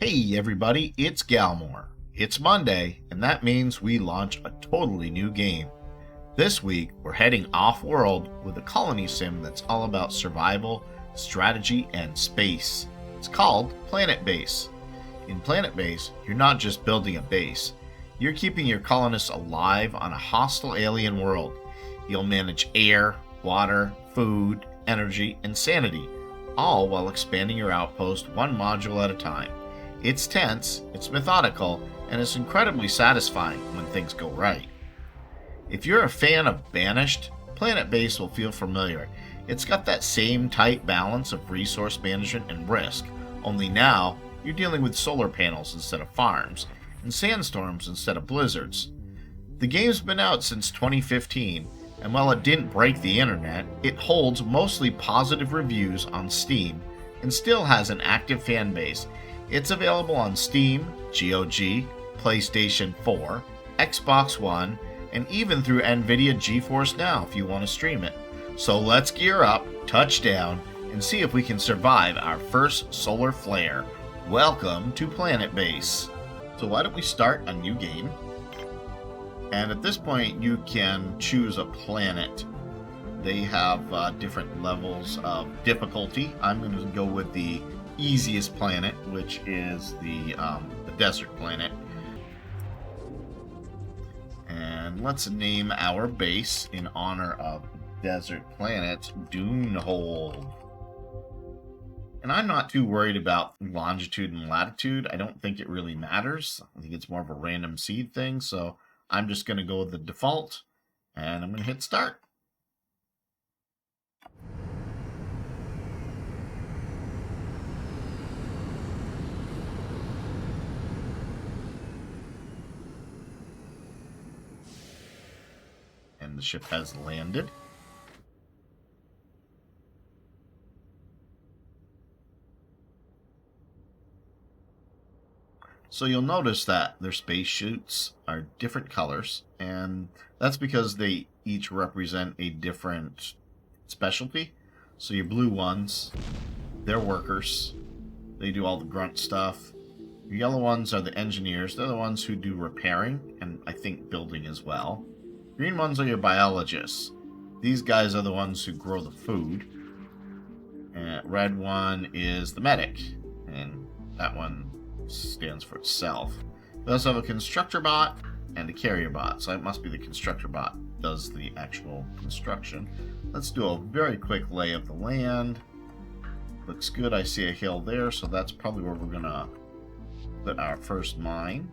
Hey everybody, it's Galmore. It's Monday, and that means we launch a totally new game. This week, we're heading off-world with a colony sim that's all about survival, strategy, and space. It's called Planetbase. In Planetbase, you're not just building a base. You're keeping your colonists alive on a hostile alien world. You'll manage air, water, food, energy, and sanity, all while expanding your outpost one module at a time. It's tense, it's methodical, and it's incredibly satisfying when things go right. If you're a fan of Banished, Planetbase will feel familiar. It's got that same tight balance of resource management and risk, only now you're dealing with solar panels instead of farms, and sandstorms instead of blizzards. The game's been out since 2015, and while it didn't break the internet, it holds mostly positive reviews on Steam and still has an active fan base. It's available on Steam, GOG, PlayStation 4, Xbox One, and even through Nvidia GeForce Now if you want to stream it. So let's gear up, touch down, and see if we can survive our first solar flare. Welcome to Planetbase. So why don't we start a new game? And at this point you can choose a planet. They have different levels of difficulty. I'm going to go with the easiest planet, which is the desert planet. And let's name our base in honor of desert planet Dunehold. And I'm not too worried about longitude and latitude. I don't think it really matters. I think it's more of a random seed thing, so I'm just going to go with the default, and I'm going to hit start. And the ship has landed. So you'll notice that their spacesuits are different colors, and that's because they each represent a different specialty. So your blue ones, they're workers. They do all the grunt stuff. Your yellow ones are the engineers. They're the ones who do repairing, and I think building as well. Green ones are your biologists. These guys are the ones who grow the food. And red one is the medic, and that one stands for itself. We also have a constructor bot and a carrier bot, so it must be the constructor bot does the actual construction. Let's do a very quick lay of the land. Looks good. I see a hill there, so that's probably where we're gonna put our first mine.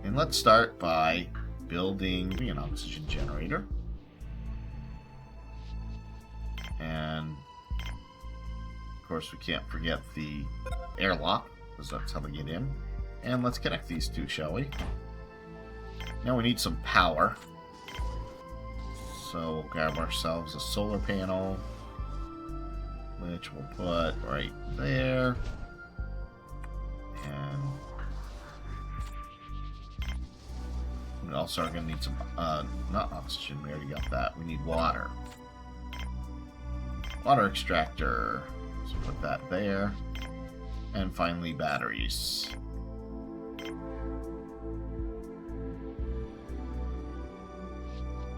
And let's start by building an oxygen generator. And of course we can't forget the airlock, because that's how they get in. And let's connect these two, shall we? Now we need some power. So we'll grab ourselves a solar panel, which we'll put right there. And we also are going to need some, not oxygen, we already got that. We need water. Water extractor. So put that there. And finally, batteries.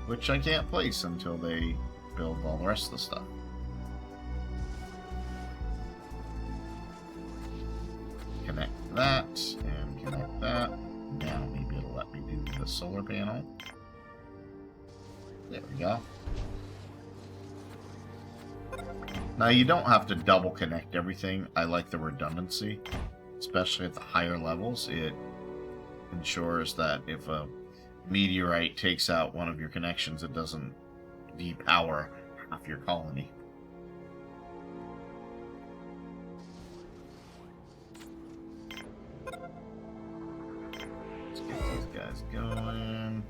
Which I can't place until they build all the rest of the stuff. Connect that, and connect that. Now maybe it'll let me do the solar panel. There we go. Now you don't have to double connect everything. I like the redundancy, especially at the higher levels. It ensures that if a meteorite takes out one of your connections, it doesn't depower half your colony. Let's get these guys going.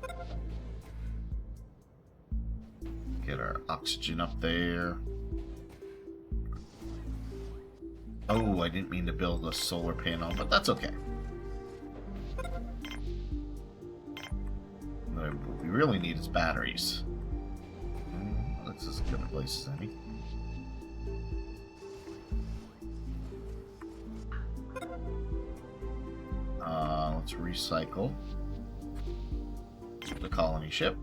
Get our oxygen up there. Oh, I didn't mean to build a solar panel, but that's okay. What we really need is batteries. That's as good a place as any. let's recycle the colony ship.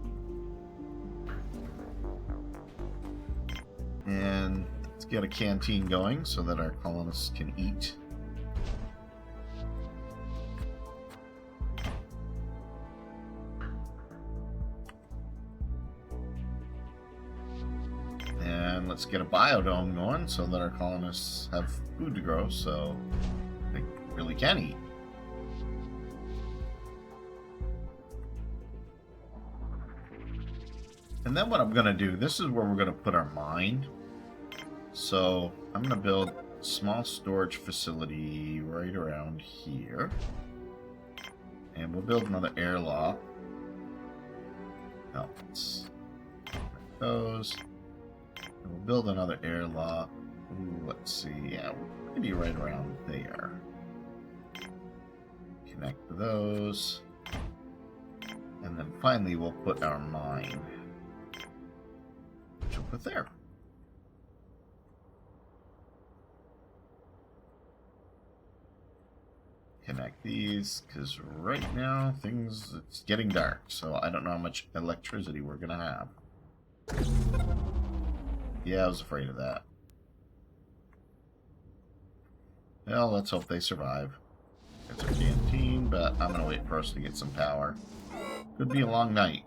And let's get a canteen going so that our colonists can eat. And let's get a biodome going so that our colonists have food to grow so they really can eat. And then what I'm going to do, this is where we're going to put our mine. So I'm going to build a small storage facility right around here. And we'll build another airlock. No, let's make those. And we'll build another airlock. Ooh, let's see. Yeah, maybe right around there. Connect to those. And then finally we'll put our mine. Which we'll put there. Connect these, because right now it's getting dark, so I don't know how much electricity we're gonna have. Yeah, I was afraid of that. Well, let's hope they survive. It's a canteen, but I'm gonna wait for us to get some power. Could be a long night.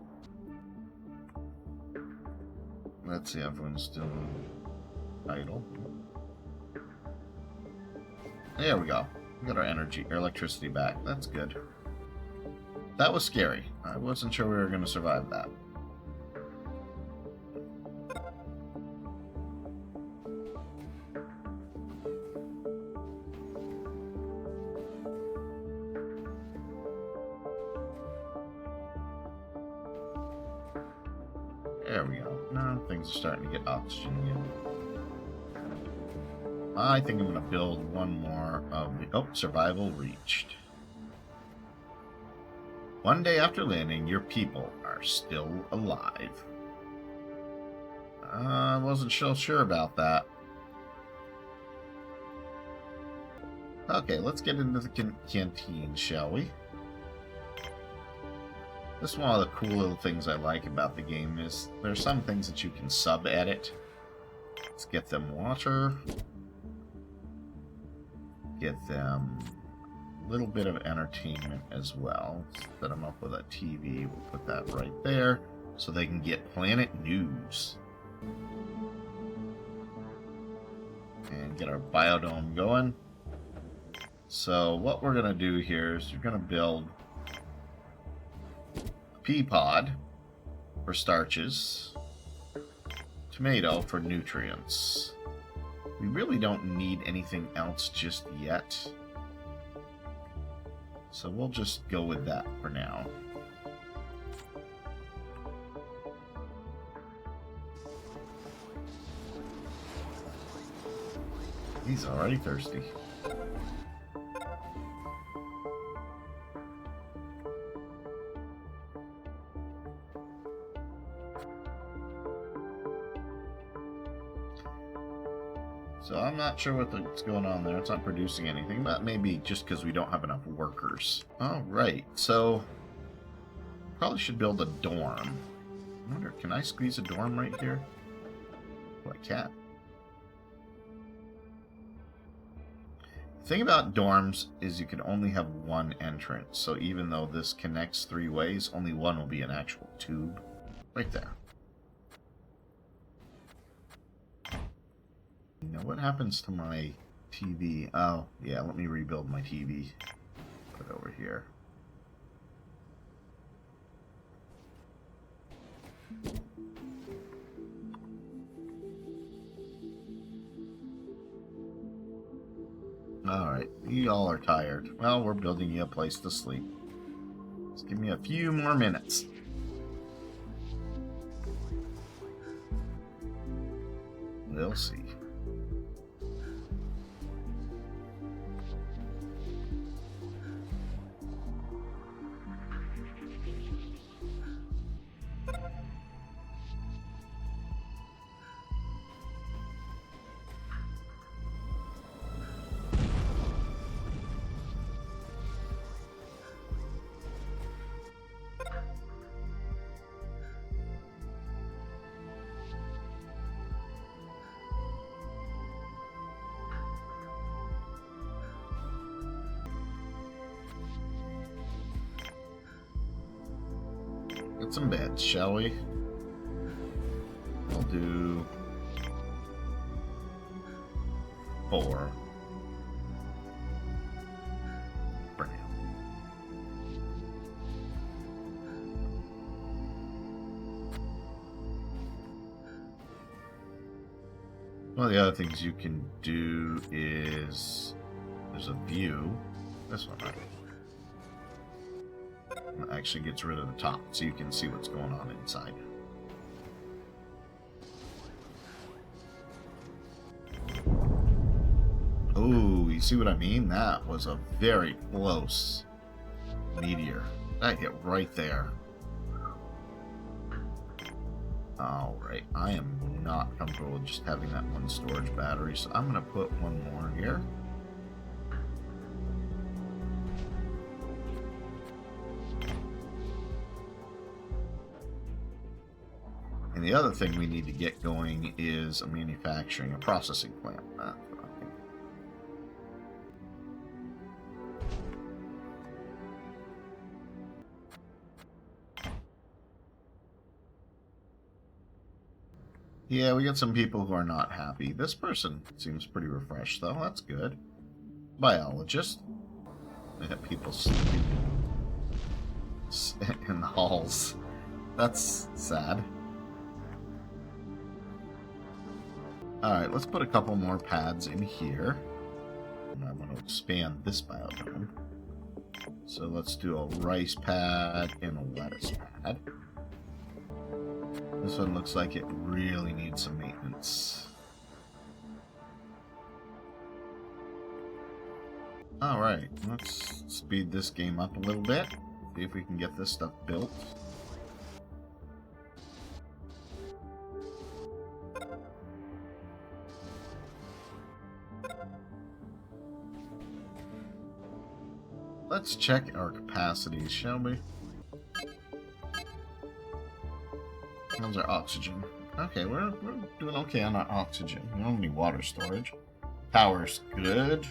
Let's see, everyone's still idle. There we go. We got our electricity back. That's good. That was scary. I wasn't sure we were going to survive that. There we go. Now things are starting to get oxygen again. I think I'm going to build one more of the... Oh, survival reached. One day after landing, your people are still alive. I wasn't so sure about that. Okay, let's get into the canteen, shall we? This is one of the cool little things I like about the game is there's some things that you can sub-edit. Let's get them water. Get them a little bit of entertainment as well. Set them up with a TV. We'll put that right there so they can get Planet News. And get our biodome going. So what we're going to do here is we're going to build a pea pod for starches, tomato for nutrients. We really don't need anything else just yet. So we'll just go with that for now. He's already thirsty. So I'm not sure what's going on there. It's not producing anything, but maybe just because we don't have enough workers. Alright, so probably should build a dorm. I wonder, can I squeeze a dorm right here? Oh, I can't. The thing about dorms is you can only have one entrance. So even though this connects 3 ways, only one will be an actual tube. Right there. Now, what happens to my TV? Oh, yeah, let me rebuild my TV. Put it over here. Alright, you all are tired. Well, we're building you a place to sleep. Just give me a few more minutes. We'll see. get some beds, shall we? We'll do 4 for now. One of the other things you can do is there's a view. This one, right? It actually gets rid of the top so you can see what's going on inside. Oh, you see what I mean? That was a very close meteor. That hit right there. Alright, I am not comfortable with just having that one storage battery, so I'm going to put one more here. And the other thing we need to get going is a processing plant. That's what I think. Yeah, we got some people who are not happy. This person seems pretty refreshed, though. That's good. Biologist. We have people sleeping in the halls. That's sad. Alright, let's put a couple more pads in here. And I'm going to expand this biodome. So let's do a rice pad and a lettuce pad. This one looks like it really needs some maintenance. Alright, let's speed this game up a little bit. See if we can get this stuff built. Let's check our capacities, shall we? How's our oxygen? Okay, we're doing okay on our oxygen. We don't need water storage. Power's good.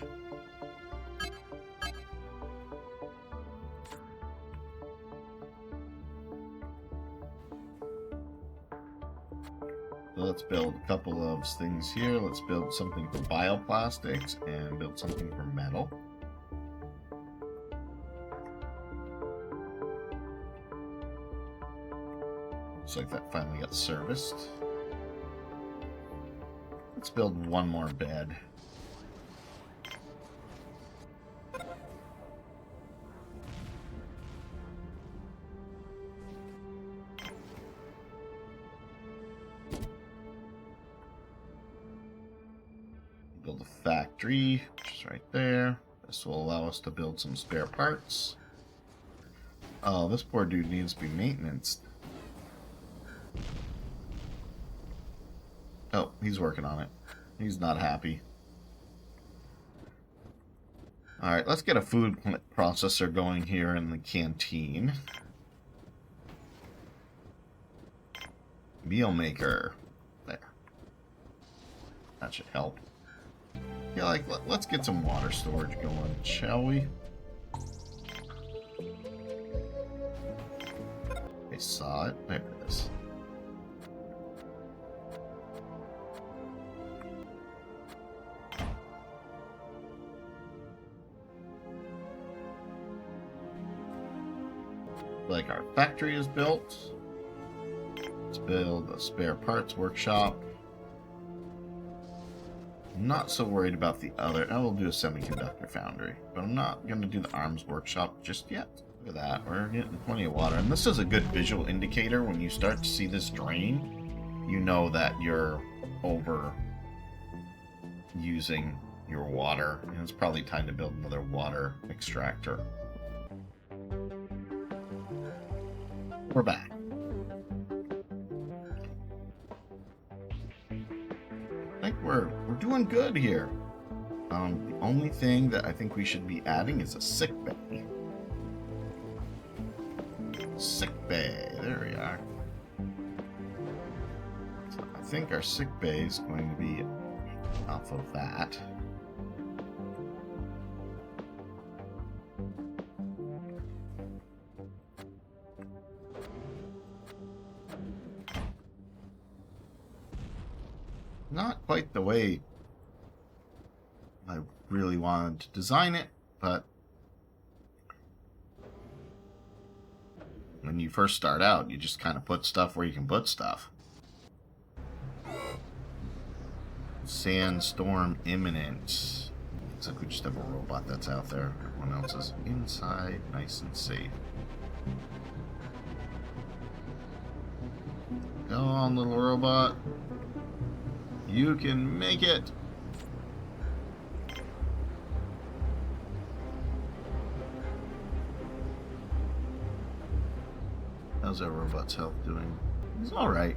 So let's build a couple of things here. Let's build something for bioplastics and build something for metal. Looks like that finally got serviced. Let's build one more bed. Build a factory, which is right there. This will allow us to build some spare parts. Oh, this poor dude needs to be maintained. Oh, he's working on it. He's not happy. Alright, let's get a food processor going here in the canteen. Meal maker. There. That should help. Yeah, like, let's get some water storage going, shall we? I saw it. There it is. Like our factory is built. Let's build a spare parts workshop. I'm not so worried about the other. I will do a semiconductor foundry, but I'm not going to do the arms workshop just yet. Look at that. We're getting plenty of water. And this is a good visual indicator. When you start to see this drain, you know that you're over using your water. And it's probably time to build another water extractor. We're back. I think we're doing good here. The only thing that I think we should be adding is a sick bay. Sick bay. There we are. So I think our sick bay is going to be off of that. Not quite the way I really wanted to design it, but when you first start out, you just kind of put stuff where you can put stuff. Sandstorm imminent. Looks like we just have a robot that's out there. Everyone else is inside, nice and safe. Go on, little robot. You can make it. How's our robot's health doing? It's alright.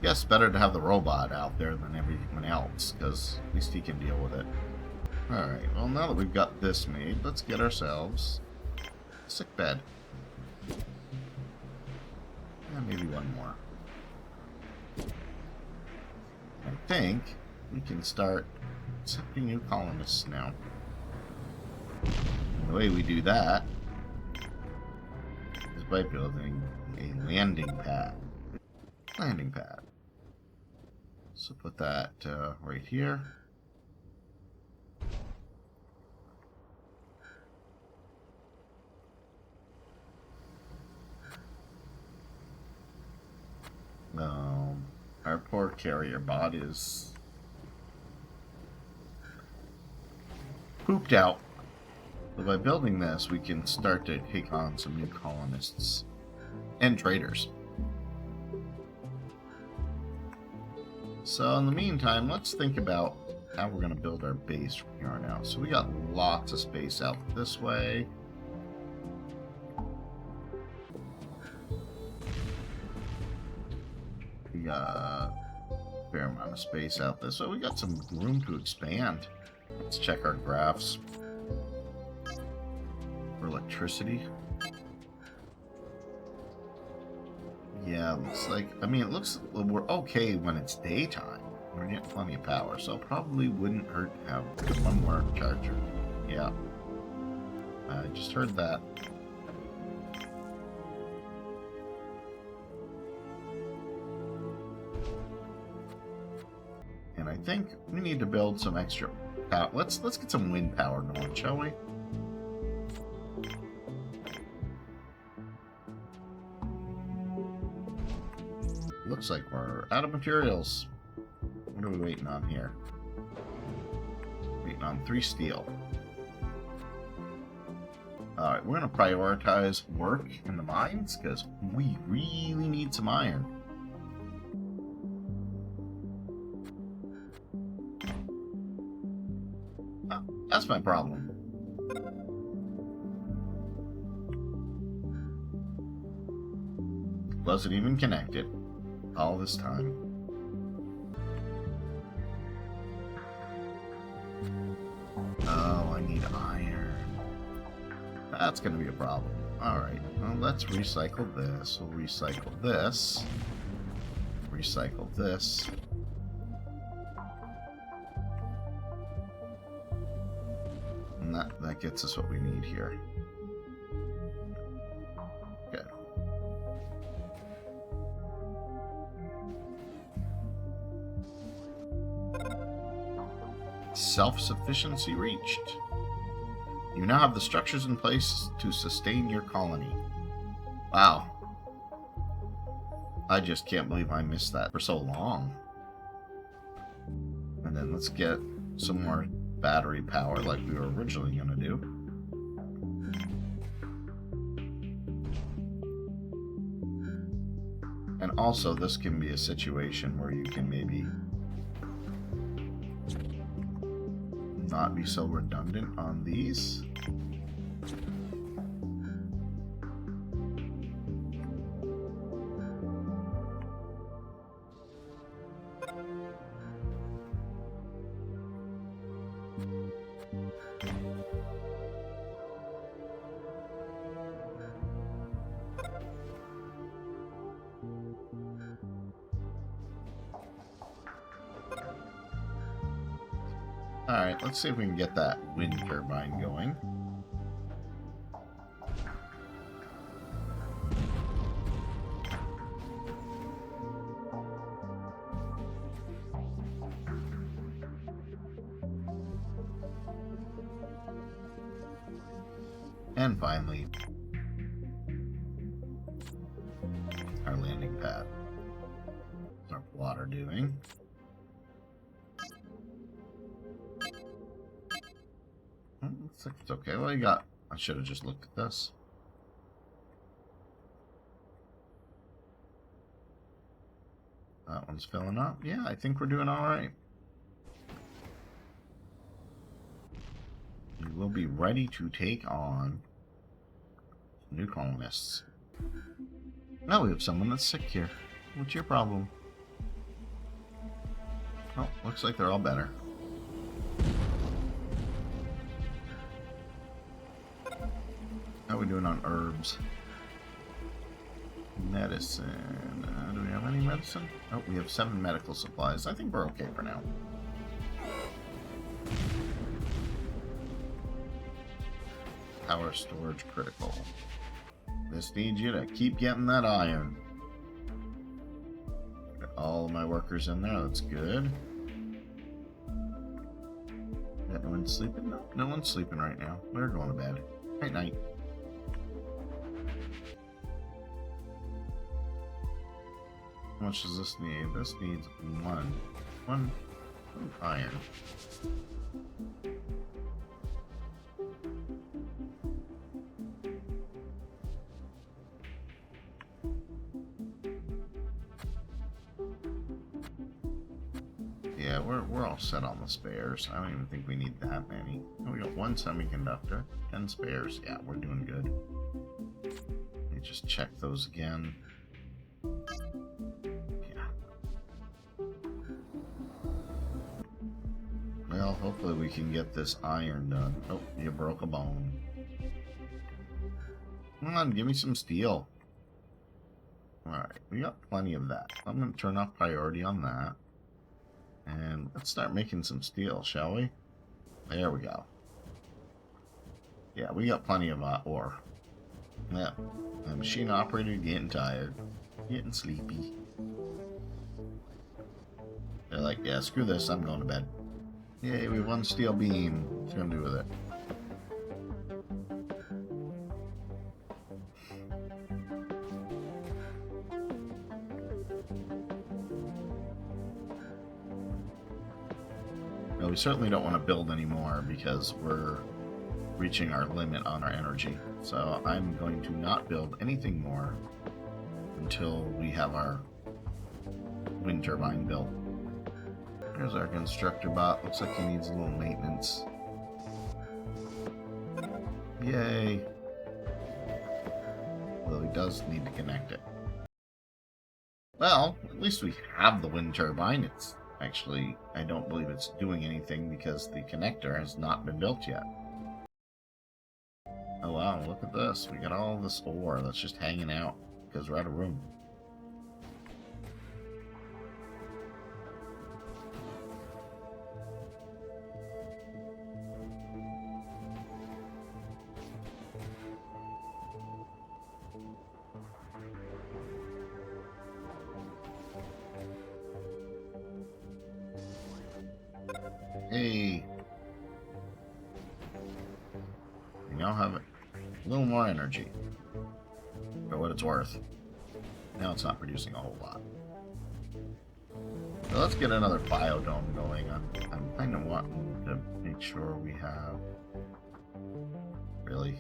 Guess better to have the robot out there than everyone else, because at least he can deal with it. Alright, well now that we've got this made, let's get ourselves a sick bed. And maybe one more. I think we can start accepting new colonists now. And the way we do that is by building a landing pad. So put that right here. Our poor carrier bot is pooped out. So by building this, we can start to take on some new colonists and traders. So in the meantime, let's think about how we're going to build our base from here on out. So we got lots of space out this way. We got a fair amount of space out this way. We got some room to expand. Let's check our graphs for electricity. Yeah, looks like, I mean, it looks, we're okay when it's daytime. We're getting plenty of power, so it probably wouldn't hurt to have one more charger. Yeah. I just heard that. And I think we need to build some extra power. Let's get some wind power going, shall we? Looks like we're out of materials. What are we waiting on here? Waiting on 3 steel. Alright, we're going to prioritize work in the mines because we really need some iron. Oh, that's my problem. Wasn't even connected all this time. Oh, I need iron. That's going to be a problem. Alright, well, let's recycle this. We'll recycle this. Recycle this. And that gets us what we need here. Good. Self-sufficiency reached. You now have the structures in place to sustain your colony. Wow. I just can't believe I missed that for so long. And then let's get some more battery power like we were originally going to do. And also this can be a situation where you can maybe not be so redundant on these. Alright, let's see if we can get that wind turbine going. And finally, our landing pad. What's our water doing? Looks like it's okay. Well, you got... I should have just looked at this. That one's filling up. Yeah, I think we're doing alright. We will be ready to take on new colonists. Now we have someone that's sick here. What's your problem? Oh, looks like they're all better. How are we doing on herbs? Medicine. Do we have any medicine? Oh, we have 7 medical supplies. I think we're okay for now. Power storage critical. This needs you to keep getting that iron. Got all of my workers in there. That's good. Got no one sleeping? No, no one's sleeping right now. We're going to bed. Night night. How much does this need? This needs one iron. Yeah, we're all set on the spares. I don't even think we need that many. Oh, we got 1 semiconductor, 10 spares. Yeah, we're doing good. Let me just check those again. Well, hopefully we can get this iron done. Oh, you broke a bone. Come on, give me some steel. Alright, we got plenty of that. I'm going to turn off priority on that. And let's start making some steel, shall we? There we go. Yeah, we got plenty of ore. Yeah, the machine operator getting tired. Getting sleepy. They're like, yeah, screw this, I'm going to bed. Yay, we have 1 steel beam. What's it gonna do with it? No, we certainly don't want to build anymore because we're reaching our limit on our energy. So I'm going to not build anything more until we have our wind turbine built. There's our constructor bot. Looks like he needs a little maintenance. Yay! Well, he does need to connect it. Well, at least we have the wind turbine. It's actually, I don't believe it's doing anything because the connector has not been built yet. Oh wow, look at this. We got all this ore that's just hanging out because we're out of room. Hey, we now have a little more energy for what it's worth. Now it's not producing a whole lot. So let's get another biodome going. I'm kind of wanting to make sure we have really.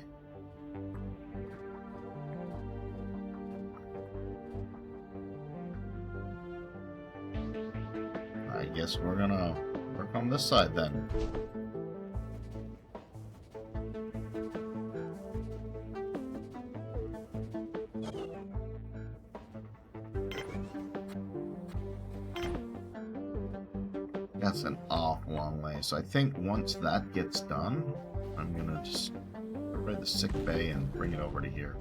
I guess we're gonna work on this side then. That's an awful long way. So I think once that gets done, I'm gonna just get rid of the sick bay and bring it over to here.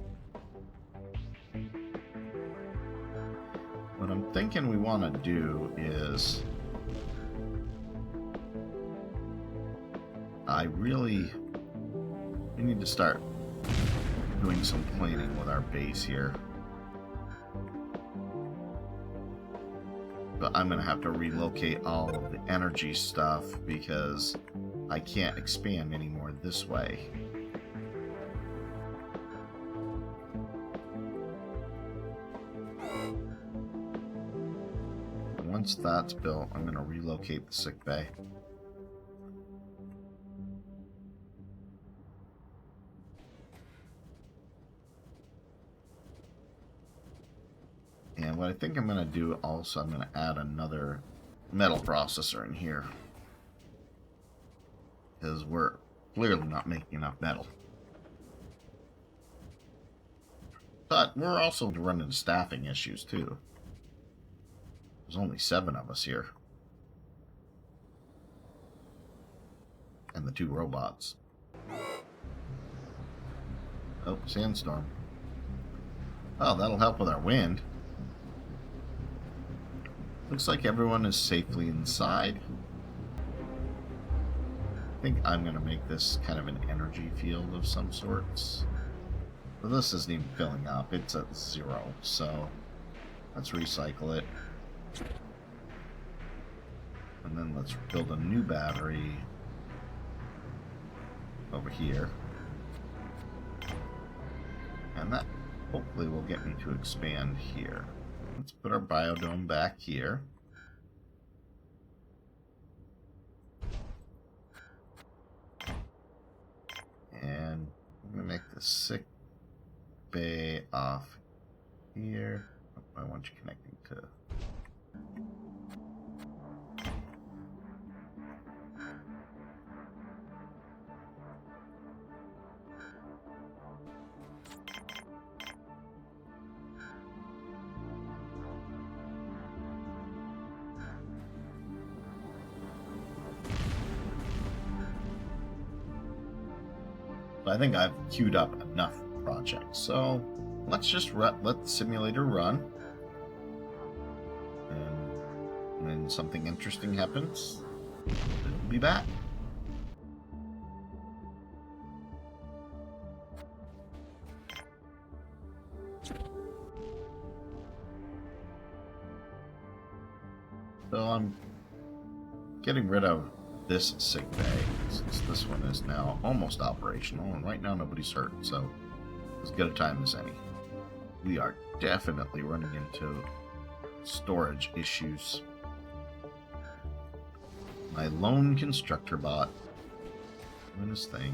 What I'm thinking we want to do is we need to start doing some planning with our base here. But I'm going to have to relocate all of the energy stuff because I can't expand anymore this way. once that's built, I'm going to relocate the sick bay. And what I think I'm going to do also, I'm going to add another metal processor in here. Because we're clearly not making enough metal. But we're also running into staffing issues too. There's only 7 of us here. And the 2 robots. Oh, sandstorm. Oh, that'll help with our wind. Looks like everyone is safely inside. I think I'm going to make this kind of an energy field of some sorts. But this isn't even filling up. It's at 0, so let's recycle it. And then let's build a new battery over here. And that hopefully will get me to expand here. Let's put our biodome back here. And I'm going to make the sick bay off here. I want you connecting to... I think I've queued up enough projects, so let's just let the simulator run, and when something interesting happens, it'll be back. So I'm getting rid of this sick bay, since this one is now almost operational, and right now nobody's hurt, so as good a time as any. We are definitely running into storage issues. My lone constructor bot doing his thing.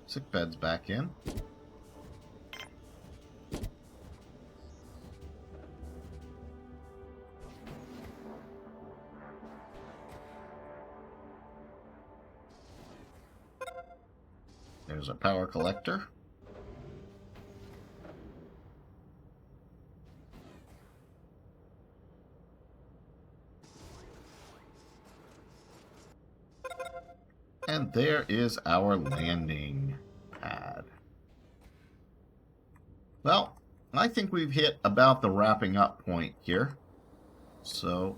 Sick bed's back in. There's a power collector. And there is our landing pad. Well, I think we've hit about the wrapping up point here. So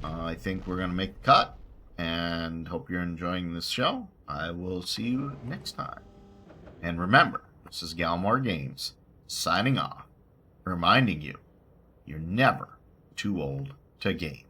I think we're going to make the cut, and hope you're enjoying this show. I will see you next time. And remember, this is Galmore Games, signing off, reminding you, you're never too old to game.